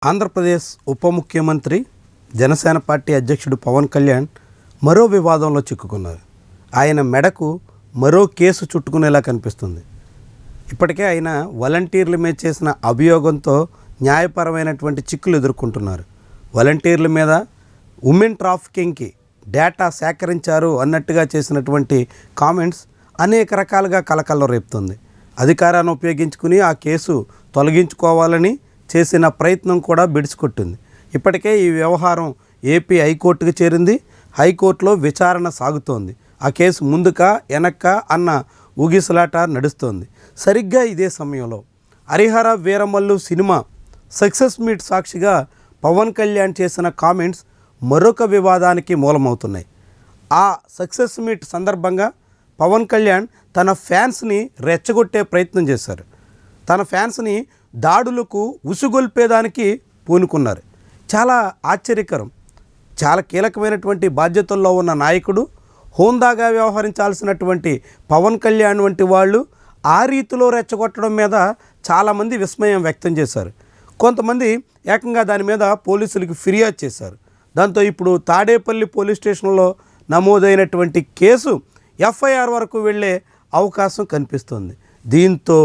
ఆంధ్రప్రదేశ్ ఉప ముఖ్యమంత్రి జనసేన పార్టీ అధ్యక్షుడు పవన్ కళ్యాణ్ మరో వివాదంలో చిక్కుకున్నారు. ఆయన మెడకు మరో కేసు చుట్టుకునేలా కనిపిస్తుంది. ఇప్పటికే ఆయన వాలంటీర్ల మీద చేసిన అభియోగంతో న్యాయపరమైనటువంటి చిక్కులు ఎదుర్కొంటున్నారు. వాలంటీర్ల మీద ఉమెన్ ట్రాఫికింగ్కి డేటా సేకరించారు అన్నట్టుగా చేసినటువంటి కామెంట్స్ అనేక రకాలుగా కలకలం రేపుతుంది. అధికారాన్ని ఉపయోగించుకుని ఆ కేసు తొలగించుకోవాలని చేసిన ప్రయత్నం కూడా బెడిసికొట్టింది. ఇప్పటికే ఈ వ్యవహారం ఏపీ హైకోర్టుకు చేరింది. హైకోర్టులో విచారణ సాగుతోంది. ఆ కేసు ముందుక వెనక్క అన్న ఊగిసలాట నడుస్తోంది. సరిగ్గా ఇదే సమయంలో Harihara Veeramallu cinema success meet సాక్షిగా పవన్ కళ్యాణ్ చేసిన కామెంట్స్ మరొక వివాదానికి మూలమవుతున్నాయి. ఆ సక్సెస్ మీట్ సందర్భంగా పవన్ కళ్యాణ్ తన ఫ్యాన్స్ని రెచ్చగొట్టే ప్రయత్నం చేశారు. తన ఫ్యాన్స్ని దాడులకు ఉసుగొల్పేదానికి పూనుకున్నారు. చాలా ఆశ్చర్యకరం. చాలా కీలకమైనటువంటి బాధ్యతల్లో ఉన్న నాయకుడు, హోందాగా వ్యవహరించాల్సినటువంటి పవన్ కళ్యాణ్ వంటి వాళ్ళు ఆ రీతిలో రెచ్చగొట్టడం మీద చాలామంది విస్మయం వ్యక్తం చేశారు. కొంతమంది ఏకంగా దాని మీద పోలీసులకు ఫిర్యాదు చేశారు. దాంతో ఇప్పుడు తాడేపల్లి పోలీస్ స్టేషన్లో నమోదైనటువంటి కేసు ఎఫ్ఐఆర్ వరకు వెళ్ళే అవకాశం కనిపిస్తుంది. దీంతో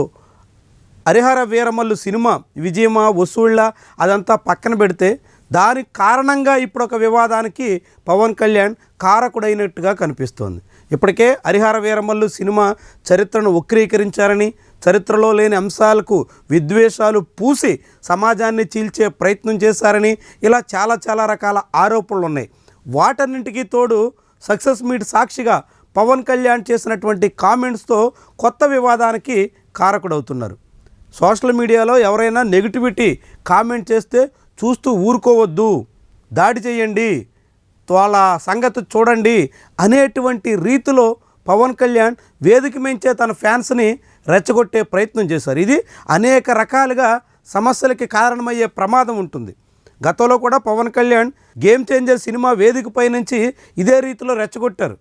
హరిహర వీరమల్లు సినిమా విజయమా వసూళ్ళ అదంతా పక్కన పెడితే దానికి కారణంగా ఇప్పుడు ఒక వివాదానికి పవన్ కళ్యాణ్ కారకుడైనట్టుగా కనిపిస్తోంది. ఇప్పటికే హరిహర వీరమల్లు సినిమా చరిత్రను వక్రీకరించారని, చరిత్రలో లేని అంశాలకు విద్వేషాలు పూసి సమాజాన్ని చీల్చే ప్రయత్నం చేశారని ఇలా చాలా రకాల ఆరోపణలు ఉన్నాయి. వాటన్నింటికీ తోడు సక్సెస్ మీట్ సాక్షిగా పవన్ కళ్యాణ్ చేసినటువంటి కామెంట్స్తో కొత్త వివాదానికి కారకుడవుతున్నారు. సోషల్ మీడియాలో ఎవరైనా నెగిటివిటీ కామెంట్ చేస్తే చూస్తూ ఊరుకోవద్దు, దాడి చేయండి, వాళ్ళ సంగతి చూడండి అనేటువంటి రీతిలో పవన్ కళ్యాణ్ వేదిక మించే తన ఫ్యాన్స్ని రెచ్చగొట్టే ప్రయత్నం చేశారు. ఇది అనేక రకాలుగా సమస్యలకి కారణమయ్యే ప్రమాదం ఉంటుంది. గతంలో కూడా పవన్ కళ్యాణ్ గేమ్ చేంజర్ సినిమా వేదికపై నుంచి ఇదే రీతిలో రెచ్చగొట్టారు.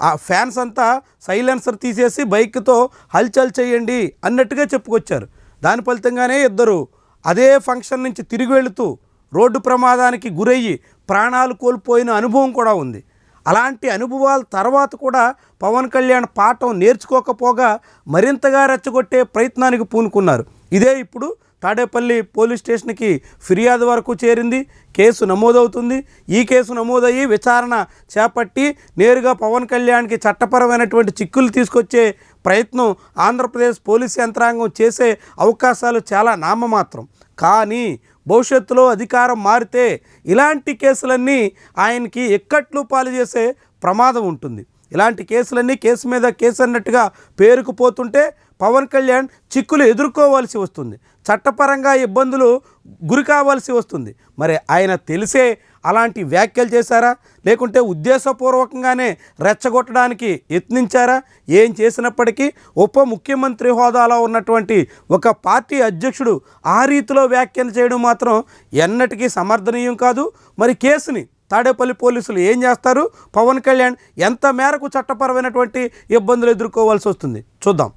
ఆ ఫ్యాన్స్ అంతా సైలెన్సర్ తీసేసి బైక్తో హల్చల్ చేయండి అన్నట్టుగా చెప్పుకొచ్చారు. దాని ఫలితంగానే ఇద్దరు అదే ఫంక్షన్ నుంచి తిరిగి వెళుతూ రోడ్డు ప్రమాదానికి గురయ్యి ప్రాణాలు కోల్పోయిన అనుభవం కూడా ఉంది. అలాంటి అనుభవాల తర్వాత కూడా పవన్ కళ్యాణ్ పాఠం నేర్చుకోకపోగా మరింతగా రెచ్చగొట్టే ప్రయత్నానికి పూనుకున్నారు. ఇదే ఇప్పుడు తాడేపల్లి పోలీస్ స్టేషన్కి ఫిర్యాదు వరకు చేరింది. కేసు నమోదవుతుంది. ఈ కేసు నమోదయ్యి విచారణ చేపట్టి నేరుగా పవన్ కళ్యాణ్కి చట్టపరమైనటువంటి చిక్కులు తీసుకొచ్చే ప్రయత్నం ఆంధ్రప్రదేశ్ పోలీస్ యంత్రాంగం చేసే అవకాశాలు చాలా నామమాత్రం. కానీ భవిష్యత్తులో అధికారం మారితే ఇలాంటి కేసులన్నీ ఆయనకి ఎక్కట్లు పాలు చేసే ప్రమాదం ఉంటుంది. ఇలాంటి కేసులన్నీ కేసు మీద కేసు అన్నట్టుగా పేరుకుపోతుంటే పవన్ కళ్యాణ్ చిక్కులు ఎదుర్కోవాల్సి వస్తుంది. చట్టపరంగా ఇబ్బందులు గురి కావాల్సి వస్తుంది. మరి ఆయన తెలిసే అలాంటి వ్యాఖ్యలు చేశారా, లేకుంటే ఉద్దేశపూర్వకంగానే రెచ్చగొట్టడానికి యత్నించారా? ఏం చేసినప్పటికీ ఉప ముఖ్యమంత్రి హోదాలో ఉన్నటువంటి ఒక పార్టీ అధ్యక్షుడు ఆ రీతిలో వ్యాఖ్యలు చేయడం మాత్రం ఎన్నటికీ సమర్థనీయం కాదు. మరి కేసుని తాడేపల్లి పోలీసులు ఏం చేస్తారు? పవన్ కళ్యాణ్ ఎంత మేరకు చట్టపరమైనటువంటి ఇబ్బందులు ఎదుర్కోవాల్సి వస్తుంది చూద్దాం.